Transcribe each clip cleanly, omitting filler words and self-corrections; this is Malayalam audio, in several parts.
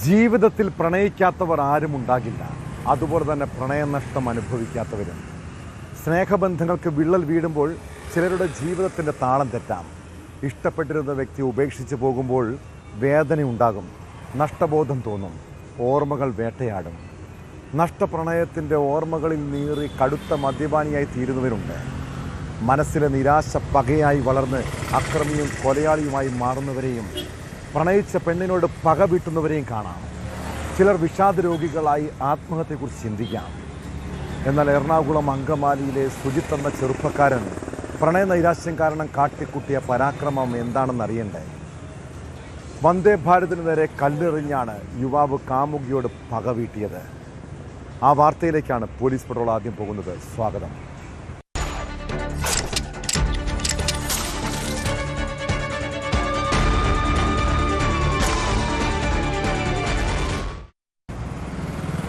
ജീവിതത്തിൽ പ്രണയിക്കാത്തവർ ആരും ഉണ്ടാകില്ല. അതുപോലെ തന്നെ പ്രണയനഷ്ടം അനുഭവിക്കാത്തവരും. സ്നേഹബന്ധങ്ങൾക്ക് വിള്ളൽ വീഴുമ്പോൾ ചിലരുടെ ജീവിതത്തിൻ്റെ താളം തെറ്റാം. ഇഷ്ടപ്പെട്ടിരുന്ന വ്യക്തി ഉപേക്ഷിച്ച് പോകുമ്പോൾ വേദനയുണ്ടാകും, നഷ്ടബോധം തോന്നും, ഓർമ്മകൾ വേട്ടയാടും. നഷ്ടപ്രണയത്തിൻ്റെ ഓർമ്മകളിൽ നീറി കടുത്ത മദ്യപാനിയായി തീരുന്നവരുണ്ട്. മനസ്സിലെ നിരാശ പകയായി വളർന്ന് അക്രമിയും കൊലയാളിയുമായി മാറുന്നവരെയും പ്രണയിച്ച പെണ്ണിനോട് പക വീട്ടുന്നവരെയും കാണാം. ചിലർ വിഷാദ രോഗികളായി ആത്മഹത്യയെക്കുറിച്ച് ചിന്തിക്കാം. എന്നാൽ എറണാകുളം അങ്കമാലിയിലെ സുജിത്ത് എന്ന ചെറുപ്പക്കാരൻ പ്രണയ നൈരാശ്യം കാരണം കാട്ടിക്കൂട്ടിയ പരാക്രമം എന്താണെന്ന് അറിയണ്ടേ? വന്ദേ ഭാരതിന് നേരെ കല്ലെറിഞ്ഞാണ് യുവാവ് കാമുകിയോട് പക വീട്ടിയത്. ആ വാർത്തയിലേക്കാണ് പോലീസ് പട്രോൾ ആദ്യം പോകുന്നത്. സ്വാഗതം.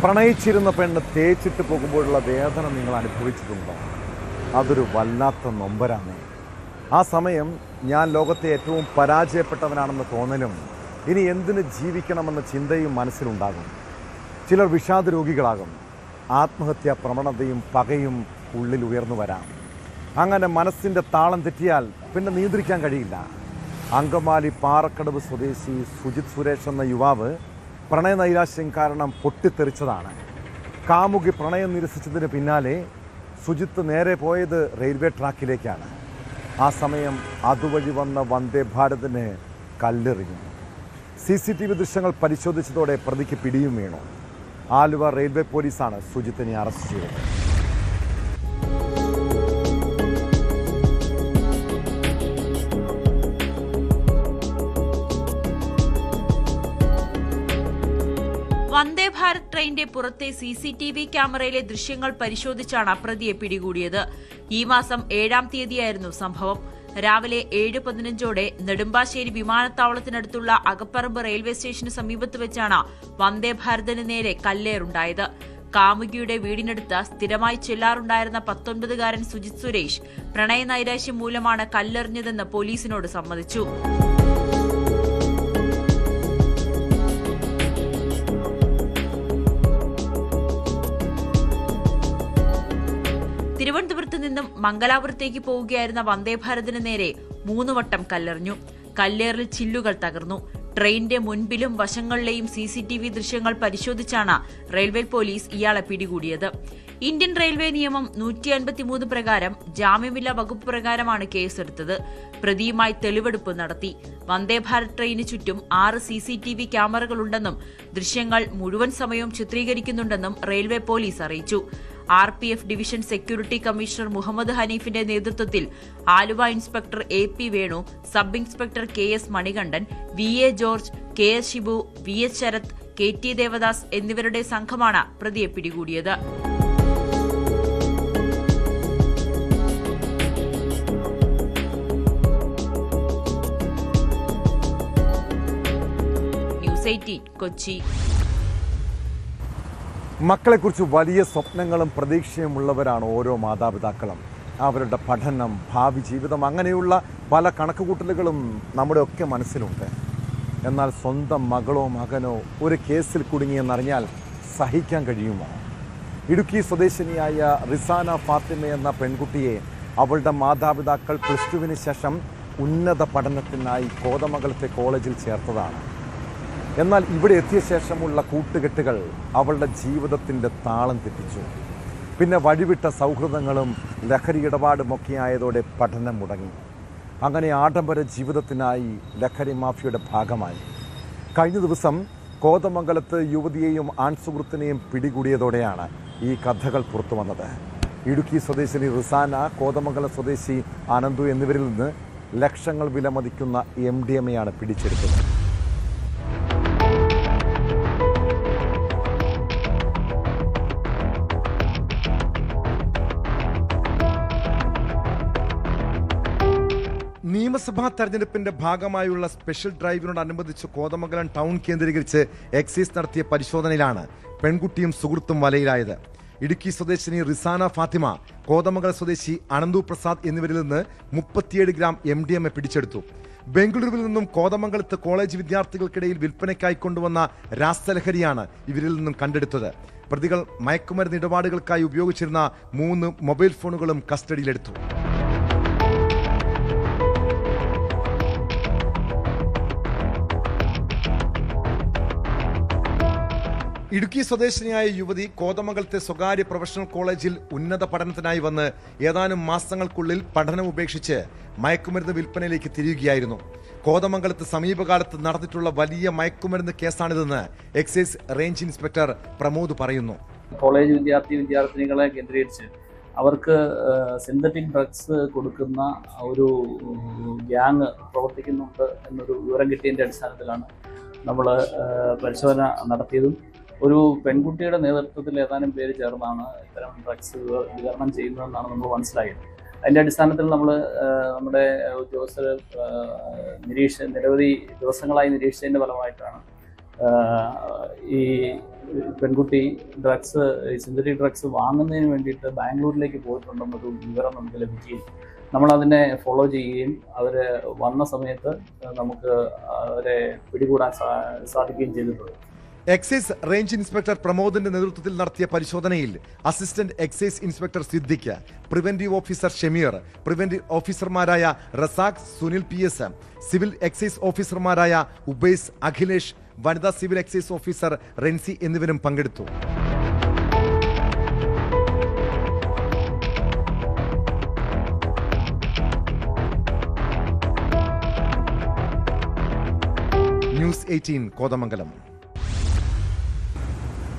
പ്രണയിച്ചിരുന്ന പെണ്ണ് തേച്ചിട്ട് പോകുമ്പോഴുള്ള വേദന നിങ്ങൾ അനുഭവിച്ചിട്ടുണ്ടോ? അതൊരു വല്ലാത്ത നൊമ്പരാണ്. ആ സമയം ഞാൻ ലോകത്തെ ഏറ്റവും പരാജയപ്പെട്ടവനാണെന്ന് തോന്നലും ഇനി എന്തിന് ജീവിക്കണമെന്ന ചിന്തയും മനസ്സിലുണ്ടാകും. ചിലർ വിഷാദ രോഗികളാകും. ആത്മഹത്യാ പ്രവണതയും പകയും ഉള്ളിൽ ഉയർന്നു വരാം. അങ്ങനെ മനസ്സിൻ്റെ താളം തെറ്റിയാൽ പിന്നെ നിയന്ത്രിക്കാൻ കഴിയില്ല. അങ്കമാലി പാറക്കടവ് സ്വദേശി സുജിത് സുരേഷ് എന്ന യുവാവ് പ്രണയ നൈരാശ്യം കാരണം പൊട്ടിത്തെറിച്ചതാണ്. കാമുകി പ്രണയം നിരസിച്ചതിന് പിന്നാലെ സുജിത്ത് നേരെ പോയത് റെയിൽവേ ട്രാക്കിലേക്കാണ്. ആ സമയം അതുവഴി വന്ന വന്ദേ ഭാരതിന് കല്ലെറിഞ്ഞു. CCTV ദൃശ്യങ്ങൾ പരിശോധിച്ചതോടെ പ്രതിക്ക് പിടിയും വീണു. ആലുവ റെയിൽവേ പോലീസാണ് സുജിത്തിനെ അറസ്റ്റ് ചെയ്തത്. വന്ദേ ഭാരത് ട്രെയിനിന്റെ പുറത്തെ CCTV ക്യാമറയിലെ ദൃശ്യങ്ങൾ പരിശോധിച്ചാണ് പ്രതിയെ പിടികൂടിയത്. ഈ മാസം 7-ാം തീയതിയായിരുന്നു സംഭവം. രാവിലെ 7:15 നെടുമ്പാശ്ശേരി വിമാനത്താവളത്തിനടുത്തുള്ള അകപ്പറമ്പ് റെയിൽവേ സ്റ്റേഷന് സമീപത്ത് വെച്ചാണ് വന്ദേ ഭാരതിന് നേരെ കല്ലേറുണ്ടായത്. കാമുകിയുടെ വീടിനടുത്ത് സ്ഥിരമായി ചെല്ലാറുണ്ടായിരുന്ന 19-കാരൻ സുജിത് സുരേഷ് പ്രണയ നൈരാശ്യം മൂലമാണ് കല്ലെറിഞ്ഞതെന്ന് പോലീസിനോട് സമ്മതിച്ചു. തിരുവനന്തപുരത്ത് നിന്നും മംഗലാപുരത്തേക്ക് പോവുകയായിരുന്ന വന്ദേ ഭാരതിന് നേരെ 3 വട്ടം കല്ലെറിഞ്ഞു. കല്ലേറിൽ ചില്ലുകൾ തകർന്നു. ട്രെയിനിന്റെ മുൻപിലും വശങ്ങളിലെയും CCTV ദൃശ്യങ്ങൾ പരിശോധിച്ചാണ് റെയിൽവേ പോലീസ് ഇയാളെ പിടികൂടിയത്. ഇന്ത്യൻ റെയിൽവേ നിയമം 153 പ്രകാരം ജാമ്യമില്ലാ വകുപ്പ് പ്രകാരമാണ് കേസെടുത്തത്. പ്രതിയുമായി തെളിവെടുപ്പ് നടത്തി. വന്ദേ ഭാരത് ട്രെയിന് ചുറ്റും 6 CCTV ക്യാമറകളുണ്ടെന്നും ദൃശ്യങ്ങൾ മുഴുവൻ സമയവും ചിത്രീകരിക്കുന്നുണ്ടെന്നും റെയിൽവേ പോലീസ് അറിയിച്ചു. RPF division security commissioner Muhammad ഹനീഫിന്റെ നേതൃത്വത്തിൽ Aluva inspector AP Venu, sub inspector KS Manikandan, VA George, KS Shibu, VH Sarath, KT Devadas എന്നിവരുടെ സംഘമാണ് പ്രതിയെ പിടികൂടിയത്. ന്യൂസ് 18 കൊച്ചി. മക്കളെക്കുറിച്ച് വലിയ സ്വപ്നങ്ങളും പ്രതീക്ഷയും ഉള്ളവരാണ് ഓരോ മാതാപിതാക്കളും. അവരുടെ പഠനം, ഭാവി ജീവിതം, അങ്ങനെയുള്ള പല കണക്കുകൂട്ടലുകളും നമ്മുടെയൊക്കെ മനസ്സിലുണ്ട്. എന്നാൽ സ്വന്തം മകളോ മകനോ ഒരു കേസിൽ കുടുങ്ങിയെന്നറിഞ്ഞാൽ സഹിക്കാൻ കഴിയുമോ? ഇടുക്കി സ്വദേശിനിയായ റിസാന ഫാത്തിമ എന്ന പെൺകുട്ടിയെ അവളുടെ മാതാപിതാക്കൾ +2-ന് ശേഷം ഉന്നത പഠനത്തിനായി കോതമംഗലത്തെ കോളേജിൽ ചേർത്തതാണ്. എന്നാൽ ഇവിടെ എത്തിയ ശേഷമുള്ള കൂട്ടുകെട്ടുകൾ അവളുടെ ജീവിതത്തിൻ്റെ താളം തെറ്റിച്ചു. പിന്നെ വഴിവിട്ട സൗഹൃദങ്ങളും ലഹരി ഇടപാടുമൊക്കെ ആയതോടെ പഠനം മുടങ്ങി. അങ്ങനെ ആഡംബര ജീവിതത്തിനായി ലഹരി മാഫിയയുടെ ഭാഗമായി. കഴിഞ്ഞ ദിവസം കോതമംഗലത്ത് യുവതിയെയും ആൺസുഹൃത്തിനെയും പിടികൂടിയതോടെയാണ് ഈ കഥകൾ പുറത്തു വന്നത്. ഇടുക്കി സ്വദേശിനി റിസാന, കോതമംഗലം സ്വദേശി അനന്തു എന്നിവരിൽ നിന്ന് ലക്ഷങ്ങൾ വിലമതിക്കുന്ന MDMA പിടിച്ചെടുത്തത്. നിയമസഭാ തെരഞ്ഞെടുപ്പിന്റെ ഭാഗമായുള്ള സ്പെഷ്യൽ ഡ്രൈവിനോടനുബന്ധിച്ച് കോതമംഗലം ടൗൺ കേന്ദ്രീകരിച്ച് എക്സൈസ് നടത്തിയ പരിശോധനയിലാണ് പെൺകുട്ടിയും സുഹൃത്തും വലയിലായത്. ഇടുക്കി സ്വദേശിനി റിസാന ഫാത്തിമ, കോതമംഗലം സ്വദേശി അനന്തു പ്രസാദ് എന്നിവരിൽ നിന്ന് 37 ഗ്രാം MDMA പിടിച്ചെടുത്തു. ബംഗളൂരുവിൽ നിന്നും കോതമംഗലത്ത് കോളേജ് വിദ്യാർത്ഥികൾക്കിടയിൽ വിൽപ്പനയ്ക്കായി കൊണ്ടുവന്ന രാസലഹരിയാണ് ഇവരിൽ നിന്നും കണ്ടെടുത്തത്. പ്രതികൾ മയക്കുമരുന്ന് ഇടപാടുകൾക്കായി ഉപയോഗിച്ചിരുന്ന 3 മൊബൈൽ ഫോണുകളും കസ്റ്റഡിയിലെടുത്തു. ഇടുക്കി സ്വദേശിനിയായ യുവതി കോതമംഗലത്തെ സ്വകാര്യ പ്രൊഫഷണൽ കോളേജിൽ ഉന്നത പഠനത്തിനായി വന്ന് ഏതാനും മാസങ്ങൾക്കുള്ളിൽ പഠനം ഉപേക്ഷിച്ച് മയക്കുമരുന്ന് വിൽപ്പനയിലേക്ക് തിരിയുകയായിരുന്നു. കോതമംഗലത്ത് സമീപകാലത്ത് നടന്നിട്ടുള്ള വലിയ മയക്കുമരുന്ന് കേസാണിതെന്ന് എക്സൈസ് റേഞ്ച് ഇൻസ്പെക്ടർ പ്രമോദ് പറയുന്നു. കോളേജ് വിദ്യാർത്ഥിനികളെ കേന്ദ്രീകരിച്ച് അവർക്ക് സിന്തറ്റിക് ഡ്രഗ്സ് കൊടുക്കുന്ന ഒരു ഗ്യാങ് പ്രവർത്തിക്കുന്നുണ്ട് എന്നൊരു വിവരം കിട്ടിയതിൻ്റെ അടിസ്ഥാനത്തിലാണ് നമ്മൾ പരിശോധന നടത്തിയതും ഒരു പെൺകുട്ടിയുടെ നേതൃത്വത്തിൽ ഏതാനും പേര് ചേർന്നാണ് ഇത്തരം ഡ്രഗ്സ് വിതരണം ചെയ്യുന്നതെന്നാണ് നമ്മൾ മനസ്സിലായത്. അതിൻ്റെ അടിസ്ഥാനത്തിൽ നമ്മൾ നമ്മുടെ ഉദ്യോഗസ്ഥർ നിരവധി ദിവസങ്ങളായി നിരീക്ഷിച്ചതിൻ്റെ ഫലമായിട്ടാണ് ഈ പെൺകുട്ടി സിന്തറ്റിക് ഡ്രഗ്സ് വാങ്ങുന്നതിന് വേണ്ടിയിട്ട് ബാംഗ്ലൂരിലേക്ക് പോയിട്ടുണ്ടെന്നൊരു വിവരം നമുക്ക് ലഭിക്കുകയും നമ്മളതിനെ ഫോളോ ചെയ്യുകയും അവർ വന്ന സമയത്ത് നമുക്ക് അവരെ പിടികൂടാൻ സാധിക്കുകയും ചെയ്തിട്ടുണ്ട്. എക്സൈസ് റേഞ്ച് ഇൻസ്പെക്ടർ പ്രമോദിന്റെ നേതൃത്വത്തിൽ നടത്തിയ പരിശോധനയിൽ assistant excise inspector Siddique, preventive officer Shameer, preventive ഓഫീസർമാരായ Razak, Sunil PS, civil excise ഓഫീസർമാരായ ഉബൈസ്, അഖിലേഷ്, വനിതാ സിവിൽ എക്സൈസ് ഓഫീസർ റെൻസി എന്നിവരും പങ്കെടുത്തു. ന്യൂസ് 18 കോതമംഗലം.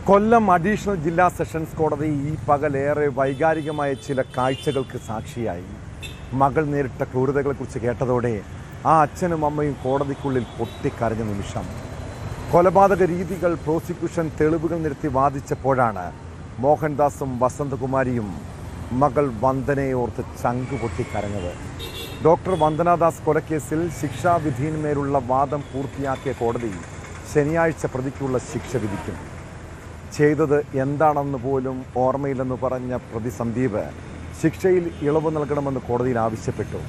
കൊല്ലം അഡീഷണൽ ജില്ലാ സെഷൻസ് കോടതി ഈ പകലേറെ വൈകാരികമായ ചില കാഴ്ചകൾക്ക് സാക്ഷിയായി. മകൾ നേരിട്ട ക്രൂരതകളെക്കുറിച്ച് കേട്ടതോടെ ആ അച്ഛനും അമ്മയും കോടതിക്കുള്ളിൽ പൊട്ടിക്കരഞ്ഞ നിമിഷം. കൊലപാതക രീതികൾ പ്രോസിക്യൂഷൻ തെളിവുകൾ നിരത്തി വാദിച്ചപ്പോഴാണ് മോഹൻദാസും വസന്തകുമാരിയും മകൾ വന്ദനയെ ഓർത്ത് ചങ്കു പൊട്ടിക്കരഞ്ഞത്. ഡോക്ടർ വന്ദനാദാസ് കൊലക്കേസിൽ ശിക്ഷാവിധിയിന്മേലുള്ള വാദം പൂർത്തിയാക്കിയ കോടതി ശനിയാഴ്ച പ്രതിക്കുള്ള ശിക്ഷ വിധിക്കും. ചെയ്തത് എന്താണെന്ന് പോലും ഓർമ്മയില്ലെന്ന് പറഞ്ഞ പ്രതി സന്ദീപ് ശിക്ഷയിൽ ഇളവ് നൽകണമെന്ന് കോടതിയിൽ ആവശ്യപ്പെട്ടു.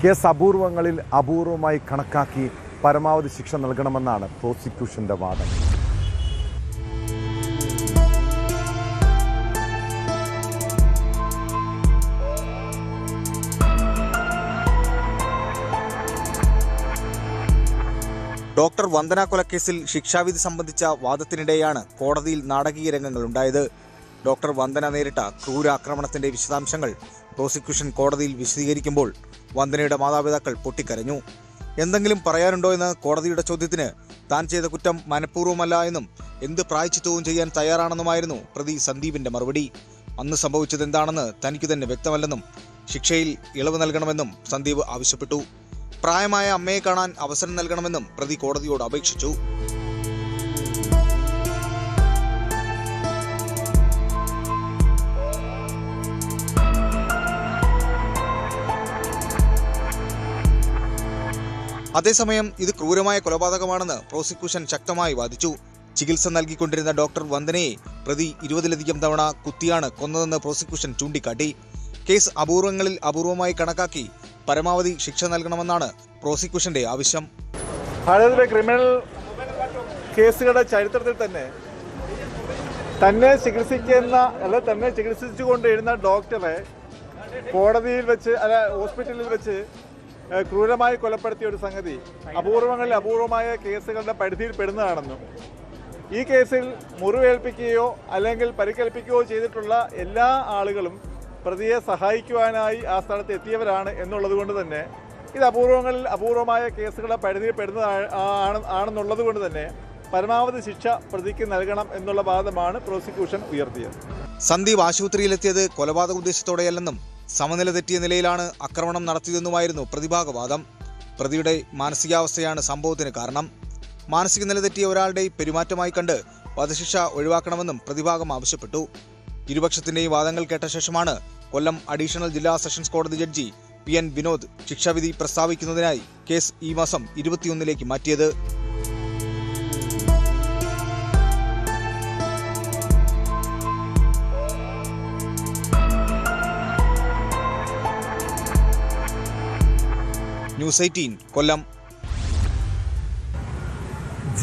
കേസ് അപൂർവങ്ങളിൽ അപൂർവമായി കണക്കാക്കി പരമാവധി ശിക്ഷ നൽകണമെന്നാണ് പ്രോസിക്യൂഷന്റെ വാദം. ഡോക്ടർ വന്ദന കൊലക്കേസിൽ ശിക്ഷാവിധി സംബന്ധിച്ച വാദത്തിനിടെയാണ് കോടതിയിൽ നാടകീയ രംഗങ്ങളുണ്ടായത്. ഡോക്ടർ വന്ദന നേരിട്ട ക്രൂരാക്രമണത്തിന്റെ വിശദാംശങ്ങൾ പ്രോസിക്യൂഷൻ കോടതിയിൽ വിശദീകരിക്കുമ്പോൾ വന്ദനയുടെ മാതാപിതാക്കൾ പൊട്ടിക്കരഞ്ഞു. എന്തെങ്കിലും പറയാനുണ്ടോ എന്ന കോടതിയുടെ ചോദ്യത്തിന് താൻ ചെയ്ത കുറ്റം മനഃപൂർവ്വമല്ല എന്നും എന്ത് പ്രായശ്ചിത്തവും ചെയ്യാൻ തയ്യാറാണെന്നുമായിരുന്നു പ്രതി സന്ദീപിന്റെ മറുപടി. അന്ന് സംഭവിച്ചതെന്താണെന്ന് തനിക്ക് തന്നെ വ്യക്തമല്ലെന്നും ശിക്ഷയിൽ ഇളവ് നൽകണമെന്നും സന്ദീപ് ആവശ്യപ്പെട്ടു. പ്രായമായ അമ്മയെ കാണാൻ അവസരം നൽകണമെന്നും പ്രതി കോടതിയോട് അപേക്ഷിച്ചു. അതേസമയം ഇത് ക്രൂരമായ കൊലപാതകമാണെന്ന് പ്രോസിക്യൂഷൻ ശക്തമായി വാദിച്ചു. ചികിത്സ നൽകിക്കൊണ്ടിരുന്ന ഡോക്ടർ വന്ദനയെ പ്രതി 20ലധികം തവണ കുത്തിയാണ് കൊന്നതെന്ന് പ്രോസിക്യൂഷൻ ചൂണ്ടിക്കാട്ടി. കേസ് അപൂർവങ്ങളിൽ അപൂർവമായി കണക്കാക്കി പരമാവധി ശിക്ഷ നൽകണമെന്നാണ് പ്രോസിക്യൂഷന്റെ ആവശ്യം. ഭാരതത്തിലെ ക്രിമിനൽ കേസുകളുടെ ചരിത്രത്തിൽ തന്നെ ചികിത്സിച്ചുകൊണ്ടിരുന്ന ഡോക്ടറെ കോടതിയിൽ വെച്ച് ഹോസ്പിറ്റലിൽ വെച്ച് ക്രൂരമായി കൊലപ്പെടുത്തിയ ഒരു സംഗതി അപൂർവങ്ങളിൽ അപൂർവമായ കേസുകളുടെ പരിധിയിൽ പെടുന്നതാണെന്നും ഈ കേസിൽ മുറിവേൽപ്പിക്കുകയോ അല്ലെങ്കിൽ പരിക്കേൽപ്പിക്കുകയോ ചെയ്തിട്ടുള്ള എല്ലാ ആളുകളും പ്രതിയെ സഹായിക്കുവാനായി ആ സ്ഥലത്ത് എത്തിയവരാണ് എന്നുള്ളത് കൊണ്ട് തന്നെ ഇത് അപൂർവങ്ങളിൽ അപൂർവമായ കേസുകളുടെ പരിധിയിൽ പെടുന്നതാണെന്നുള്ളത് കൊണ്ട് തന്നെ പരമാവധി ശിക്ഷ പ്രതിക്ക് നൽകണം എന്നുള്ള വാദമാണ് പ്രോസിക്യൂഷൻ ഉയർത്തിയത്. സന്ദീപ് ആശുപത്രിയിലെത്തിയത് കൊലപാതക ഉദ്ദേശത്തോടെയല്ലെന്നും സമനില തെറ്റിയ നിലയിലാണ് ആക്രമണം നടത്തിയതെന്നുമായിരുന്നു പ്രതിഭാഗവാദം. പ്രതിയുടെ മാനസികാവസ്ഥയാണ് സംഭവത്തിന് കാരണം. മാനസിക നില തെറ്റിയ ഒരാളുടെ പെരുമാറ്റമായി കണ്ട് വധശിക്ഷ ഒഴിവാക്കണമെന്നും പ്രതിഭാഗം ആവശ്യപ്പെട്ടു. ഇരുപക്ഷത്തിന്റെയും വാദങ്ങൾ കേട്ട ശേഷമാണ് കൊല്ലം അഡീഷണൽ ജില്ലാ സെഷൻസ് കോടതി ജഡ്ജി PN വിനോദ് ശിക്ഷാവിധി പ്രസ്താവിക്കുന്നതിനായി കേസ് ഈ മാസം 21 മാറ്റിയത്. ന്യൂസ് 18 കൊല്ലം.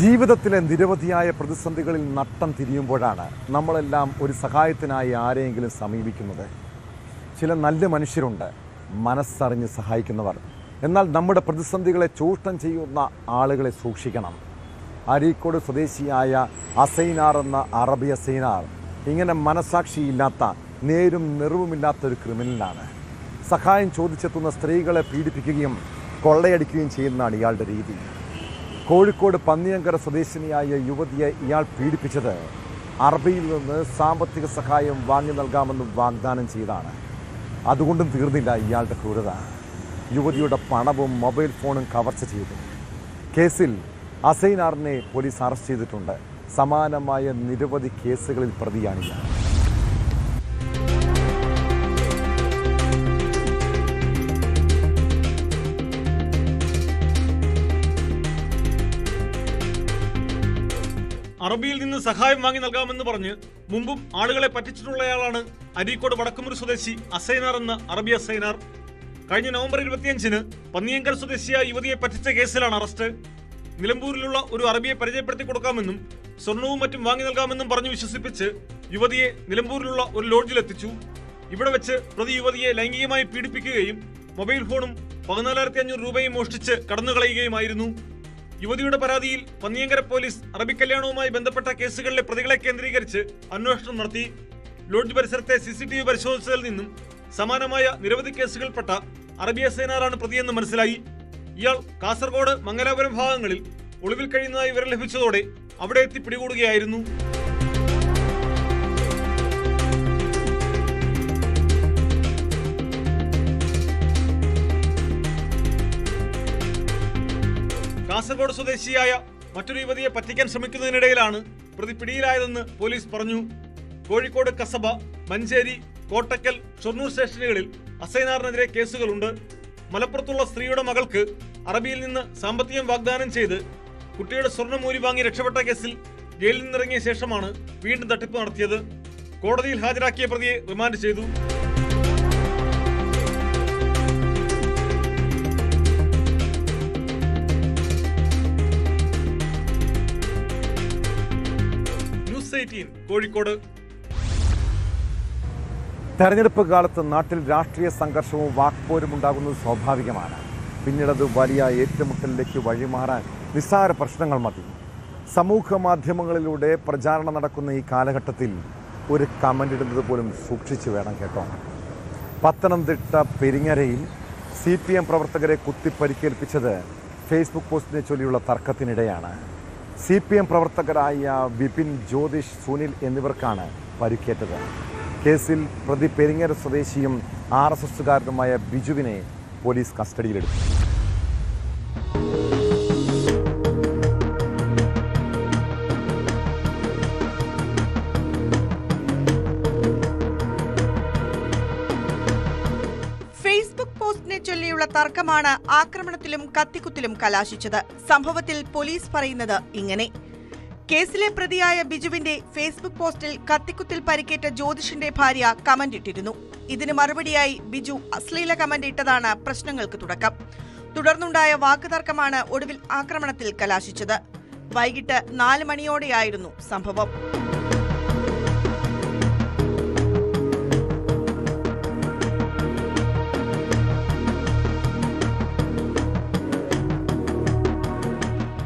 ജീവിതത്തിലെ നിരവധിയായ പ്രതിസന്ധികളിൽ നട്ടം തിരിയുമ്പോഴാണ് നമ്മളെല്ലാം ഒരു സഹായത്തിനായി ആരെയെങ്കിലും സമീപിക്കുന്നത്. ചില നല്ല മനുഷ്യരുണ്ട്, മനസ്സറിഞ്ഞ് സഹായിക്കുന്നവർ. എന്നാൽ നമ്മുടെ പ്രതിസന്ധികളെ ചൂഷണം ചെയ്യുന്ന ആളുകളെ സൂക്ഷിക്കണം. അരീക്കോട് സ്വദേശിയായ അസൈനാർ എന്ന അറബി അസൈനാർ ഇങ്ങനെ മനസാക്ഷിയില്ലാത്ത, നേരും നിറവുമില്ലാത്തൊരു ക്രിമിനലാണ്. സഹായം ചോദിച്ചെത്തുന്ന സ്ത്രീകളെ പീഡിപ്പിക്കുകയും കൊള്ളയടിക്കുകയും ചെയ്യുന്നതാണ് ഇയാളുടെ രീതി. കോഴിക്കോട് പന്നിയങ്കര സ്വദേശിനിയായ യുവതിയെ ഇയാൾ പീഡിപ്പിച്ചത് അറബിയിൽ നിന്ന് സാമ്പത്തിക സഹായം വാങ്ങി നൽകാമെന്ന് വാഗ്ദാനം ചെയ്താണ്. അതുകൊണ്ടും തീർന്നില്ല ഇയാളുടെ ക്രൂരത. യുവതിയുടെ പണവും മൊബൈൽ ഫോണും കവർച്ച ചെയ്തു. കേസിൽ അസൈനാറിനെ പോലീസ് അറസ്റ്റ് ചെയ്തിട്ടുണ്ട്. സമാനമായ നിരവധി കേസുകളിൽ പ്രതിയാണ് ഇയാൾ. അറബിയിൽ നിന്ന് സഹായം വാങ്ങി നൽകാമെന്ന് പറഞ്ഞ് മുമ്പും ആളുകളെ പറ്റിച്ചിട്ടുള്ളയാളാണ് അരീക്കോട് വടക്കുമുറി സ്വദേശി അസൈനാർ എന്ന അറബി അസൈനാർ. കഴിഞ്ഞ നവംബർ 25-ന് പന്നിയങ്കൽ സ്വദേശിയായ യുവതിയെ പറ്റിച്ച കേസിലാണ് അറസ്റ്റ്. നിലമ്പൂരിലുള്ള ഒരു അറബിയെ പരിചയപ്പെടുത്തി കൊടുക്കാമെന്നും സ്വർണവും മറ്റും വാങ്ങി നൽകാമെന്നും പറഞ്ഞു വിശ്വസിപ്പിച്ച് യുവതിയെ നിലമ്പൂരിലുള്ള ഒരു ലോഡ്ജിലെത്തിച്ചു. ഇവിടെ വെച്ച് പ്രതി യുവതിയെ ലൈംഗികമായി പീഡിപ്പിക്കുകയും മൊബൈൽ ഫോണും 14,500 രൂപയും മോഷ്ടിച്ച് കടന്നുകളയുകയുമായിരുന്നു. യുവതിയുടെ പരാതിയിൽ പന്നിയങ്കര പോലീസ് അറബി കല്യാണവുമായി ബന്ധപ്പെട്ട കേസുകളിലെ പ്രതികളെ കേന്ദ്രീകരിച്ച് അന്വേഷണം നടത്തി. ലോഡ്ജ് പരിസരത്തെ CCTV പരിശോധിച്ചതിൽ നിന്നും സമാനമായ നിരവധി കേസുകൾപ്പെട്ട അറബി അസൈനാറാണ് പ്രതിയെന്ന് മനസ്സിലായി. ഇയാൾ കാസർഗോഡ്, മംഗലാപുരം ഭാഗങ്ങളിൽ ഒളിവിൽ കഴിയുന്നതായി വിവരം ലഭിച്ചതോടെ അവിടെ എത്തി പിടികൂടുകയായിരുന്നു. കാസർഗോഡ് സ്വദേശിയായ മറ്റൊരു യുവതിയെ പറ്റിക്കാൻ ശ്രമിക്കുന്നതിനിടയിലാണ് പ്രതി പിടിയിലായതെന്ന് പോലീസ് പറഞ്ഞു. കോഴിക്കോട് കസബ, മഞ്ചേരി, കോട്ടക്കൽ, ഷൊർണൂർ സ്റ്റേഷനുകളിൽ അസൈനാറിനെതിരെ കേസുകളുണ്ട്. മലപ്പുറത്തുള്ള സ്ത്രീയുടെ മകൾക്ക് അറബിയിൽ നിന്ന് സാമ്പത്തികം വാഗ്ദാനം ചെയ്ത് കുട്ടിയുടെ സ്വർണ്ണം ഊരി വാങ്ങി രക്ഷപ്പെട്ട കേസിൽ ജയിലിൽ നിന്നിറങ്ങിയ ശേഷമാണ് വീണ്ടും തട്ടിപ്പ് നടത്തിയത്. കോടതിയിൽ ഹാജരാക്കിയ പ്രതിയെ റിമാൻഡ് ചെയ്തു. കോഴിക്കോട്. തെരഞ്ഞെടുപ്പ് കാലത്ത് നാട്ടിൽ രാഷ്ട്രീയ സംഘർഷവും വാക്പോരും ഉണ്ടാകുന്നത് സ്വാഭാവികമാണ്. പിന്നീടത് വലിയ ഏറ്റുമുട്ടലിലേക്ക് വഴിമാറാൻ നിസ്സാര പ്രശ്നങ്ങൾ മതി. സമൂഹ മാധ്യമങ്ങളിലൂടെ പ്രചാരണം നടക്കുന്ന ഈ കാലഘട്ടത്തിൽ ഒരു കമൻ്റ് ഇടുന്നത് പോലും സൂക്ഷിച്ചു വേണം കേട്ടോ. പത്തനംതിട്ട പെരിങ്ങരയിൽ CPM പ്രവർത്തകരെ കുത്തിപ്പരിക്കേൽപ്പിച്ചത് ഫേസ്ബുക്ക് പോസ്റ്റിനെ ചൊല്ലിയുള്ള തർക്കത്തിനിടെയാണ്. CPM പ്രവർത്തകരായ വിപിൻ, ജ്യോതിഷ്, സുനിൽ എന്നിവർക്കാണ് പരിക്കേറ്റത്. കേസിൽ പ്രതി പെരിങ്ങര സ്വദേശിയും RSSകാരനുമായ ബിജുവിനെ പോലീസ് കസ്റ്റഡിയിലെടുത്തു. ഫേസ്ബുക്ക് പോസ്റ്റിനെ ചൊല്ലിയുള്ള തർക്കമാണ് ആക്രമണത്തിലും കത്തിക്കുത്തിലും കലാശിച്ചത്. സംഭവത്തിൽ പോലീസ് പറയുന്നത് ഇങ്ങനെ: കേസിലെ പ്രതിയായ ബിജുവിന്റെ ഫേസ്ബുക്ക് പോസ്റ്റിൽ കത്തിക്കുത്തിൽ പരിക്കേറ്റ ജ്യോതിഷിന്റെ ഭാര്യ കമന്റ് ഇട്ടിരുന്നു. ഇതിന് മറുപടിയായി ബിജു അശ്ലീല കമന്റ് ഇട്ടതാണ് പ്രശ്നങ്ങൾക്ക് തുടക്കം. തുടർന്നുണ്ടായ വാക്കുതർക്കമാണ് ഒടുവിൽ ആക്രമണത്തിൽ കലാശിച്ചത്. വൈകിട്ട് 4 മണിയോടെയായിരുന്നു സംഭവം.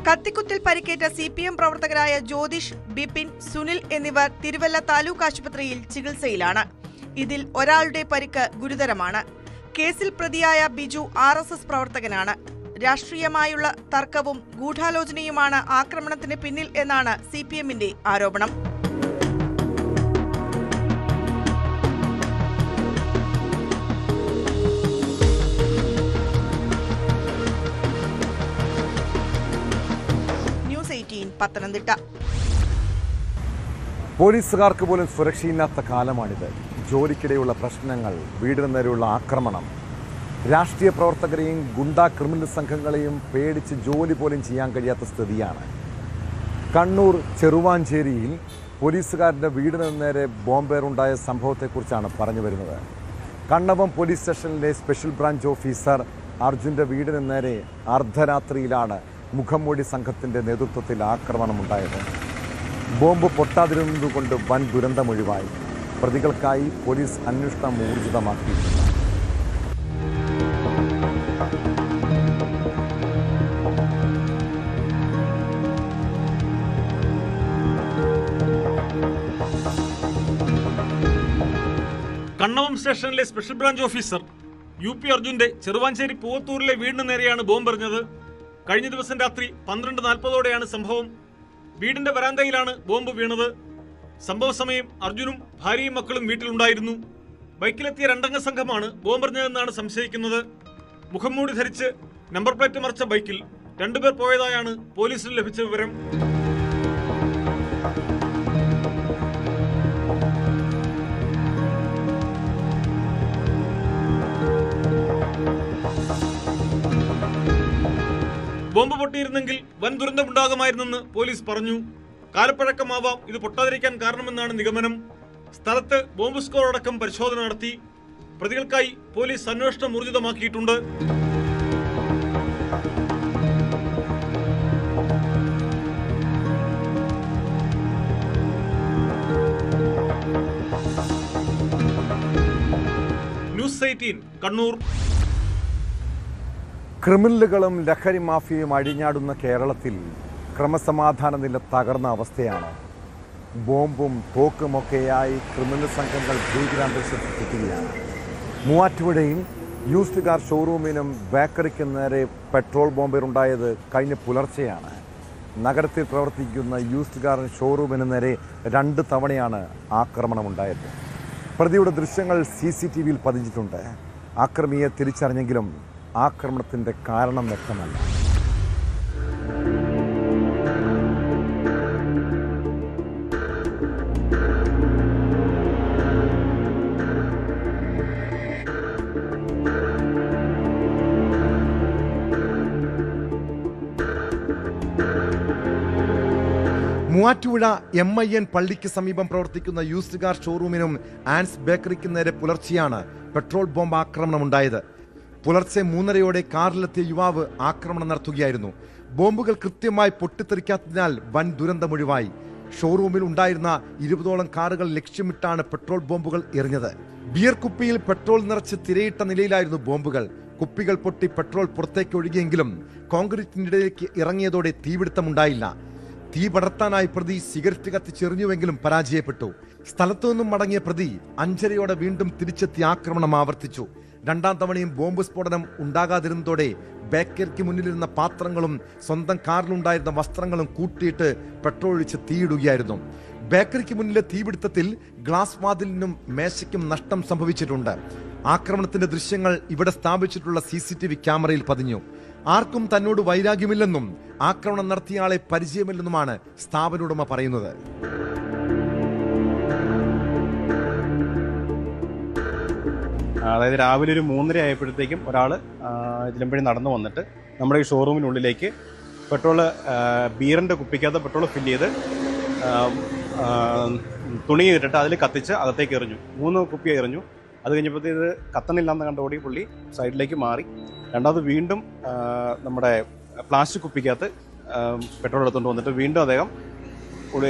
കത്തിക്കുത്തിൽ പരിക്കേറ്റ CPM പ്രവർത്തകരായ ജ്യോതിഷ്, ബിപിൻ, സുനിൽ എന്നിവർ തിരുവല്ല താലൂക്ക് ആശുപത്രിയിൽ ചികിത്സയിലാണ്. ഇതിൽ ഒരാളുടെ പരിക്ക് ഗുരുതരമാണ്. കേസിൽ പ്രതിയായ ബിജു RSS പ്രവർത്തകനാണ്. രാഷ്ട്രീയമായുള്ള തർക്കവും ഗൂഢാലോചനയുമാണ് ആക്രമണത്തിന് പിന്നിൽ എന്നാണ് CPMന്റെ ആരോപണം. പത്തനംതിട്ട. പോലീസുകാർക്ക് പോലും സുരക്ഷയില്ലാത്ത കാലമാണിത്. ജോലിക്കിടെയുള്ള പ്രശ്നങ്ങൾ, വീടിന് നേരെയുള്ള ആക്രമണം, രാഷ്ട്രീയ പ്രവർത്തകരെയും ഗുണ്ടാ ക്രിമിനൽ സംഘങ്ങളെയും പേടിച്ച് ജോലി പോലും ചെയ്യാൻ കഴിയാത്ത സ്ഥിതിയാണ്. കണ്ണൂർ ചെറുവാഞ്ചേരിയിൽ പോലീസുകാരുടെ വീടിന് നേരെ ബോംബേറുണ്ടായ സംഭവത്തെക്കുറിച്ചാണ് പറഞ്ഞു വരുന്നത്. കണ്ണവം പോലീസ് സ്റ്റേഷനിലെ സ്പെഷ്യൽ ബ്രാഞ്ച് ഓഫീസർ അർജുൻ്റെ വീടിന് നേരെ അർദ്ധരാത്രിയിലാണ് മുഖംമൂടി സംഘത്തിൻ്റെ നേതൃത്വത്തിൽ ആക്രമണമുണ്ടായത്. ബോംബ് പൊട്ടാതിരുന്നതുകൊണ്ട് വൻ ദുരന്തമൊഴിവായി. പ്രതികൾക്കായി പോലീസ് അന്വേഷണം ഊർജിതമാക്കിയിട്ടുണ്ട്. കണ്ണവം സ്റ്റേഷനിലെ സ്പെഷ്യൽ ബ്രാഞ്ച് ഓഫീസർ UP അർജുന്റെ ചെറുവാഞ്ചേരി പൂവത്തൂരിലെ വീടിന് നേരെയാണ് ബോംബെറിഞ്ഞത്. കഴിഞ്ഞ ദിവസം രാത്രി 12:40 സംഭവം. വീടിന്റെ വരാന്തയിലാണ് ബോംബ് വീണത്. സംഭവ സമയം അർജുനും ഭാര്യയും മക്കളും വീട്ടിലുണ്ടായിരുന്നു. ബൈക്കിലെത്തിയ 2 അംഗ സംഘമാണ് ബോംബെറിഞ്ഞതെന്നാണ് സംശയിക്കുന്നത്. മുഖംമൂടി ധരിച്ച് നമ്പർ പ്ലേറ്റ് മറച്ച ബൈക്കിൽ 2 പേർ പോയതായാണ് പോലീസിന് ലഭിച്ച വിവരം. ബോംബ് പൊട്ടിയിരുന്നെങ്കിൽ വൻ ദുരന്തമുണ്ടാകുമായിരുന്നെന്ന് പോലീസ് പറഞ്ഞു. കാലപ്പഴക്കമാവാം ഇത് പൊട്ടാതിരിക്കാൻ കാരണമെന്നാണ് നിഗമനം. സ്ഥലത്ത് ബോംബ് സ്ക്വാഡ് അടക്കം പരിശോധന നടത്തി. പ്രതികൾക്കായി പോലീസ് അന്വേഷണം ഊർജിതമാക്കിയിട്ടുണ്ട്. ന്യൂസ് 18 കണ്ണൂർ. ക്രിമിനലുകളും ലഹരി മാഫിയയും അഴിഞ്ഞാടുന്ന കേരളത്തിൽ ക്രമസമാധാന നില തകർന്ന അവസ്ഥയാണ്. ബോംബും തോക്കുമൊക്കെയായി ക്രിമിനൽ സംഘങ്ങൾ ഭീകരാന്തരീക്ഷത്തിലെത്തുകയാണ്. മൂവാറ്റുപുഴയും യൂസ്ഡ് കാർ ഷോറൂമിനും ബേക്കറിക്കും നേരെ പെട്രോൾ ബോംബറുണ്ടായത് കഴിഞ്ഞ പുലർച്ചെയാണ്. നഗരത്തിൽ പ്രവർത്തിക്കുന്ന യൂസ്ഡ് കാർ ഷോറൂമിന് നേരെ 2 തവണയാണ് ആക്രമണമുണ്ടായത്. പ്രതിയുടെ ദൃശ്യങ്ങൾ CCTVയിൽ പതിഞ്ഞിട്ടുണ്ട്. ആക്രമിയെ തിരിച്ചറിഞ്ഞെങ്കിലും ആക്രമണത്തിൻ്റെ കാരണം വ്യക്തമല്ല. മൂവാറ്റുപുഴ MIN പള്ളിക്ക് സമീപം പ്രവർത്തിക്കുന്ന യൂസ്ഡ് കാർ ഷോറൂമിനും ആൻസ് ബേക്കറിക്കും നേരെ പുലർച്ചെയാണ് പെട്രോൾ ബോംബ് ആക്രമണമുണ്ടായത്. പുലർച്ചെ 3:30 കാറിലെത്തിയ യുവാവ് ആക്രമണം നടത്തുകയായിരുന്നു. ബോംബുകൾ കൃത്യമായി പൊട്ടിത്തെറിക്കാത്തതിനാൽ വൻ ദുരന്തമൊഴിവായി. ഷോറൂമിൽ ഉണ്ടായിരുന്ന 20ഓളം കാറുകൾ ലക്ഷ്യമിട്ടാണ് പെട്രോൾ ബോംബുകൾ എറിഞ്ഞത്. ബിയർ കുപ്പിയിൽ പെട്രോൾ നിറച്ച് തിരയിട്ട നിലയിലായിരുന്നു ബോംബുകൾ. കുപ്പികൾ പൊട്ടി പെട്രോൾ പുറത്തേക്ക് ഒഴുകിയെങ്കിലും കോൺക്രീറ്റിനിടയിലേക്ക് ഇറങ്ങിയതോടെ തീപിടുത്തമുണ്ടായില്ല. തീ പടർത്താനായി പ്രതി സിഗരറ്റ് കത്തിച്ചെറിഞ്ഞുവെങ്കിലും പരാജയപ്പെട്ടു. സ്ഥലത്തു നിന്നും മടങ്ങിയ പ്രതി 5:30 വീണ്ടും തിരിച്ചെത്തി ആക്രമണം ആവർത്തിച്ചു. 2ാം തവണയും ബോംബ് സ്ഫോടനം ഉണ്ടാകാതിരുന്നതോടെ ബേക്കറിക്ക് മുന്നിലിരുന്ന പാത്രങ്ങളും സ്വന്തം കാറിലുണ്ടായിരുന്ന വസ്ത്രങ്ങളും കൂട്ടിയിട്ട് പെട്രോൾ ഒഴിച്ച് തീയിടുകയായിരുന്നു. ബേക്കറിക്ക് മുന്നിലെ തീപിടുത്തത്തിൽ ഗ്ലാസ് വാതിലിനും മേശയ്ക്കും നഷ്ടം സംഭവിച്ചിട്ടുണ്ട്. ആക്രമണത്തിന്റെ ദൃശ്യങ്ങൾ ഇവിടെ സ്ഥാപിച്ചിട്ടുള്ള CCTV ക്യാമറയിൽ പതിഞ്ഞു. ആർക്കും തന്നോട് വൈരാഗ്യമില്ലെന്നും ആക്രമണം നടത്തിയയാളെ പരിചയമില്ലെന്നുമാണ് സ്ഥാപന ഉടമ പറയുന്നത്. അതായത് രാവിലെ ഒരു 3:30 ആയപ്പോഴത്തേക്കും ഒരാൾ ഇതിലമ്പഴി നടന്നു വന്നിട്ട് നമ്മുടെ ഈ ഷോറൂമിനുള്ളിലേക്ക് പെട്രോള് ബീറിൻ്റെ കുപ്പിക്കകത്ത് പെട്രോൾ ഫില്ല് ചെയ്ത് തുണി ഇട്ടിട്ട് അതിൽ കത്തിച്ച് അകത്തേക്ക് എറിഞ്ഞു. 3 കുപ്പി എറിഞ്ഞു. അത് കഴിഞ്ഞപ്പോഴത്തേക്ക് ഇത് കത്തണില്ലാന്ന് കണ്ടോടി പുള്ളി സൈഡിലേക്ക് മാറി. രണ്ടാമത് വീണ്ടും നമ്മുടെ പ്ലാസ്റ്റിക് കുപ്പിക്കകത്ത് പെട്രോൾ എടുത്തുകൊണ്ട് വന്നിട്ട് വീണ്ടും അദ്ദേഹം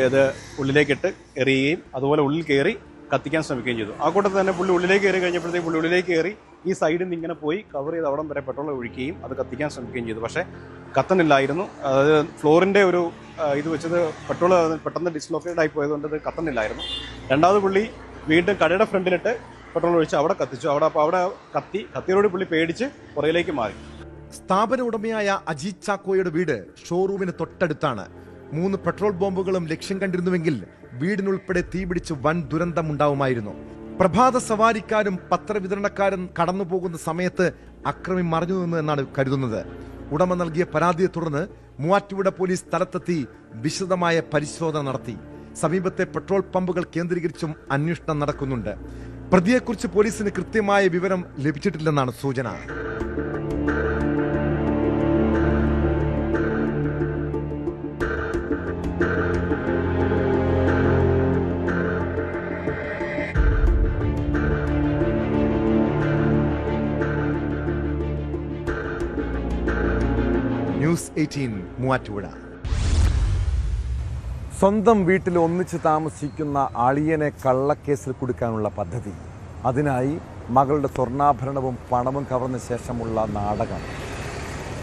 ഇത് ഉള്ളിലേക്കിട്ട് എറിയുകയും അതുപോലെ ഉള്ളിൽ കയറി കത്തിക്കാൻ ശ്രമിക്കുകയും ചെയ്തു. ആ കൂട്ടത്തിൽ തന്നെ പുള്ളി ഉള്ളിലേക്ക് കയറി കഴിഞ്ഞപ്പോഴത്തേക്ക് പുള്ളി ഉള്ളിലേക്ക് കയറി ഈ സൈഡിൽ നിന്ന് ഇങ്ങനെ പോയി കവർ ചെയ്ത് അവിടം വരെ പെട്രോൾ ഒഴിക്കുകയും അത് കത്തിക്കാൻ ശ്രമിക്കുകയും ചെയ്തു. പക്ഷേ കത്തണില്ലായിരുന്നു. അതായത് ഫ്ലോറിൻ്റെ ഒരു ഇത് വെച്ചത് പെട്രോൾ പെട്ടെന്ന് ഡിസ്ലോക്കേറ്റ് ആയി പോയതുകൊണ്ട് അത് കത്തണില്ലായിരുന്നു. രണ്ടാമത് പുള്ളി വീണ്ടും കടയുടെ ഫ്രണ്ടിലിട്ട് പെട്രോൾ ഒഴിച്ച് അവിടെ കത്തിച്ചു. അവിടെ കത്തിയോട് പുള്ളി പേടിച്ച് പുറകിലേക്ക് മാറി. സ്ഥാപന ഉടമയായ അജീത് ചാക്കോയുടെ വീട് ഷോറൂമിന് തൊട്ടടുത്താണ്. 3 പെട്രോൾ ബോംബുകളും ലക്ഷ്യം കണ്ടിരുന്നുവെങ്കിൽ വീടിനുൾപ്പെടെ തീപിടിച്ച് വൻ ദുരന്തമുണ്ടാവുമായിരുന്നു. പ്രഭാത സവാരിക്കാരും പത്രവിതരണക്കാരും കടന്നുപോകുന്ന സമയത്ത് അക്രമി മറഞ്ഞു നിന്നു എന്നാണ് കരുതുന്നത്. ഉടമ നൽകിയ പരാതിയെ തുടർന്ന് മൂവാറ്റുപുഴ പോലീസ് സ്ഥലത്തെത്തി വിശദമായ പരിശോധന നടത്തി. സമീപത്തെ പെട്രോൾ പമ്പുകൾ കേന്ദ്രീകരിച്ചും അന്വേഷണം നടക്കുന്നുണ്ട്. പ്രതിയെക്കുറിച്ച് പോലീസിന് കൃത്യമായ വിവരം ലഭിച്ചിട്ടില്ലെന്നാണ് സൂചന. News news 18 Muvattupuzha. സ്വന്തം വീട്ടിൽ ഒന്നിച്ച് താമസിക്കുന്ന അളിയനെ കള്ളക്കേസിൽ കുടുക്കാനുള്ള പദ്ധതി. അതിനായി മകളുടെ സ്വർണ്ണാഭരണവും പണവും കവർന്ന ശേഷമുള്ള നാടകം.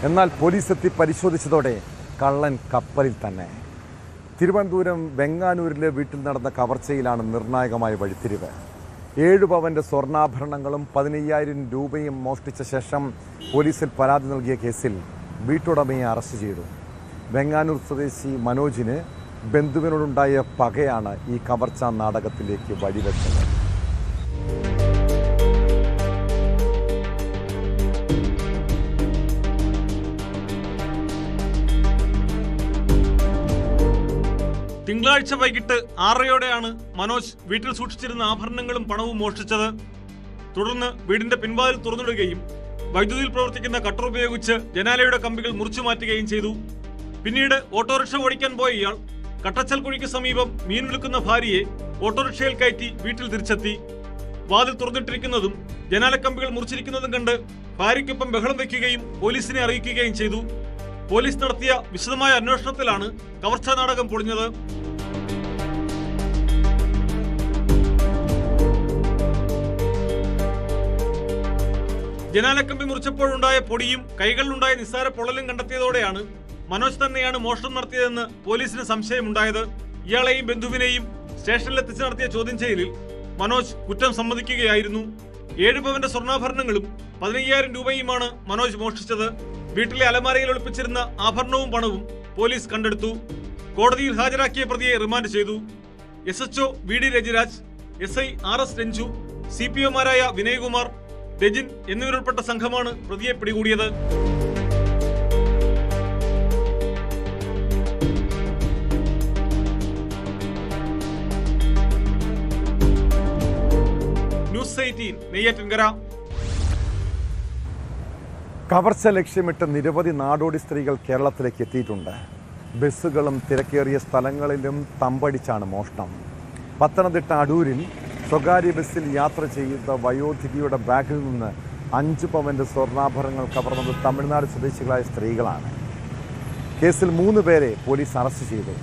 എന്നാൽ പോലീസ് എത്തി പരിശോധിച്ചതോടെ കള്ളൻ കപ്പലിൽ തന്നെ. തിരുവനന്തപുരം വെങ്ങാനൂരിലെ വീട്ടിൽ നടന്ന കവർച്ചയിലാണ് നിർണായകമായ വഴിത്തിരിവ്. 7 പവൻ്റെ സ്വർണ്ണാഭരണങ്ങളും 15,000 രൂപയും മോഷ്ടിച്ച ശേഷം പോലീസിൽ പരാതി നൽകിയ കേസിൽ വീട്ടുടമയെ അറസ്റ്റ് ചെയ്തു. വെങ്ങാനൂർ സ്വദേശി മനോജിന് ബന്ധുവിനോടുണ്ടായ പകയാണ് ഈ കവർച്ചാ നാടകത്തിലേക്ക് വഴിവെച്ചത്. തിങ്കളാഴ്ച വൈകിട്ട് 6:30യോടെയാണ് മനോജ് വീട്ടിൽ സൂക്ഷിച്ചിരുന്ന ആഭരണങ്ങളും പണവും മോഷ്ടിച്ചത്. തുടർന്ന് വീടിന്റെ പിൻവാതിൽ തുറന്നിടുകയും വൈദ്യുതിയിൽ പ്രവർത്തിക്കുന്ന കട്ടർ ഉപയോഗിച്ച് ജനാലയുടെ കമ്പികൾ മുറിച്ചു മാറ്റുകയും ചെയ്തു. പിന്നീട് ഓട്ടോറിക്ഷ ഓടിക്കാൻ പോയ ഇയാൾ കട്ടച്ചൽ കുഴിക്ക് സമീപം മീൻ വിൽക്കുന്ന ഭാര്യയെ ഓട്ടോറിക്ഷയിൽ കയറ്റി വീട്ടിൽ തിരിച്ചെത്തി. വാതിൽ തുറന്നിട്ടിരിക്കുന്നതും ജനാലക്കമ്പികൾ മുറിച്ചിരിക്കുന്നതും കണ്ട് ഭാര്യയ്ക്കൊപ്പം ബഹളം വയ്ക്കുകയും പോലീസിനെ അറിയിക്കുകയും ചെയ്തു. പോലീസ് നടത്തിയ വിശദമായ അന്വേഷണത്തിലാണ് കവർച്ചാ നാടകം പൊളിഞ്ഞത്. ജനാലക്കമ്പി മുറിച്ചപ്പോഴുണ്ടായ പൊടിയും കൈകളിലുണ്ടായ നിസ്സാര പൊള്ളലും കണ്ടെത്തിയതോടെയാണ് മനോജ് തന്നെയാണ് മോഷണം നടത്തിയതെന്ന് പോലീസിന് സംശയമുണ്ടായത്. ഇയാളെയും ബന്ധുവിനെയും സ്റ്റേഷനിലെത്തിച്ച് നടത്തിയ ചോദ്യം ചെയ്യലിൽ മനോജ് കുറ്റം സമ്മതിക്കുകയായിരുന്നു. 7 പവന്റെ സ്വർണ്ണാഭരണങ്ങളും 15,000 രൂപയുമാണ് മനോജ് മോഷ്ടിച്ചത്. വീട്ടിലെ അലമാരയിൽ ഒളിപ്പിച്ചിരുന്ന ആഭരണവും പണവും പോലീസ് കണ്ടെടുത്തു. കോടതിയിൽ ഹാജരാക്കിയ പ്രതിയെ റിമാൻഡ് ചെയ്തു. SHO VD Rajiraj, SI RS Ranju, CPOമാരായ Vinayakumar, Rachin എന്നിവരുൾപ്പെട്ട സംഘമാണ് പ്രതിയെ പിടികൂടിയത്. ന്യൂസ് 18 നെയ്യാറ്റിൻകര. കവർച്ച ലക്ഷ്യമിട്ട് നിരവധി നാടോടി സ്ത്രീകൾ കേരളത്തിലേക്ക് എത്തിയിട്ടുണ്ട്. ബസ്സുകളും തിരക്കേറിയ സ്ഥലങ്ങളിലും തമ്പടിച്ചാണ് മോഷണം. പത്തനംതിട്ട അടൂരിൽ സ്വകാര്യ ബസ്സിൽ യാത്ര ചെയ്ത വയോധികയുടെ ബാഗിൽ നിന്ന് 5 പവൻ്റെ സ്വർണ്ണാഭരണങ്ങൾ കവർന്നത് തമിഴ്നാട് സ്വദേശികളായ സ്ത്രീകളാണ്. കേസിൽ 3 പേരെ പോലീസ് അറസ്റ്റ് ചെയ്തു.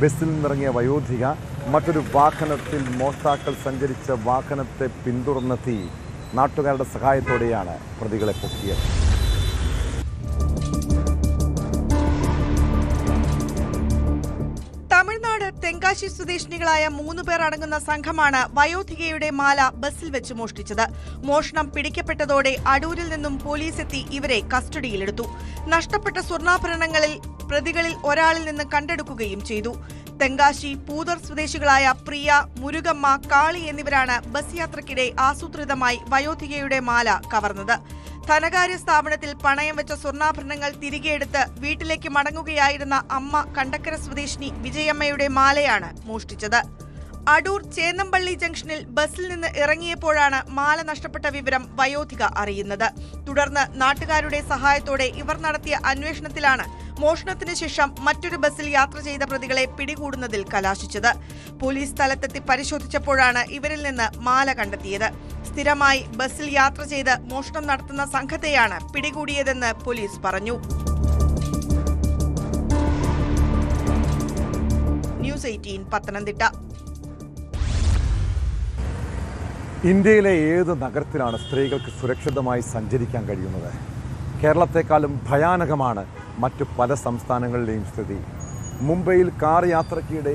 ബസ്സിൽ നിന്നിറങ്ങിയ വയോധിക മറ്റൊരു വാഹനത്തിൽ മോഷ്ടാക്കൾ സഞ്ചരിച്ച വാഹനത്തെ പിന്തുടർന്നെത്തി നാട്ടുകാരുടെ സഹായത്തോടെയാണ് പ്രതികളെ പൊക്കിയത്. തമിഴ്നാട് തെങ്കാശി സ്വദേശിനികളായ 3 പേർ അടങ്ങുന്ന സംഘമാണ് വയോധികയുടെ മാല ബസ്സിൽ വെച്ച് മോഷ്ടിച്ചത്. മോഷണം പിടിക്കപ്പെട്ടതോടെ അടൂരിൽ നിന്നും പോലീസ് എത്തി ഇവരെ കസ്റ്റഡിയിലെടുത്തു. നഷ്ടപ്പെട്ട സ്വർണ്ണാഭരണങ്ങളിൽ പ്രതികളിൽ ഒരാളിൽ നിന്ന് കണ്ടെടുക്കുകയും ചെയ്തു. തെങ്കാശി പൂതർ സ്വദേശികളായ പ്രിയ, മുരുകമ്മ, കാളി എന്നിവരാണ് ബസ് യാത്രക്കിടെ ആസൂത്രിതമായി വയോധികയുടെ മാല കവർന്നത്. ധനകാര്യ സ്ഥാപനത്തിൽ പണയം വെച്ച സ്വർണ്ണാഭരണങ്ങൾ തിരികെയെടുത്ത് വീട്ടിലേക്ക് മടങ്ങുകയായിരുന്ന അമ്മ കണ്ടക്കര സ്വദേശിനി വിജയമ്മയുടെ മാലയാണ് മോഷ്ടിച്ചത്. അടൂർ ചേന്നമ്പള്ളി ജംഗ്ഷനിൽ ബസ്സിൽ നിന്ന് ഇറങ്ങിയപ്പോഴാണ് മാല നഷ്ടപ്പെട്ട വിവരം വയോധിക അറിയുന്നത്. തുടർന്ന് നാട്ടുകാരുടെ സഹായത്തോടെ ഇവർ നടത്തിയ അന്വേഷണത്തിലാണ് മോഷണത്തിന് ശേഷം മറ്റൊരു ബസ്സിൽ യാത്ര ചെയ്ത പ്രതികളെ പിടികൂടുന്നതിൽ കലാശിച്ചത്. പോലീസ് സ്ഥലത്തെത്തി പരിശോധിച്ചപ്പോഴാണ് ഇവരിൽ നിന്ന് മാല കണ്ടെത്തിയത്. സ്ഥിരമായി ബസ്സിൽ യാത്ര ചെയ്ത് മോഷണം നടത്തുന്ന സംഘത്തെയാണ് പിടികൂടിയതെന്ന് പോലീസ് പറഞ്ഞു. ന്യൂസ് 18 പത്തനംതിട്ട. ഇന്ത്യയിലെ ഏത് നഗരത്തിലാണ് സ്ത്രീകൾക്ക് സുരക്ഷിതമായി സഞ്ചരിക്കാൻ കഴിയുന്നത്? കേരളത്തെക്കാളും ഭയാനകമാണ് മറ്റു പല സംസ്ഥാനങ്ങളിലെയും സ്ഥിതി. മുംബൈയിൽ കാർ യാത്രയ്ക്കിടെ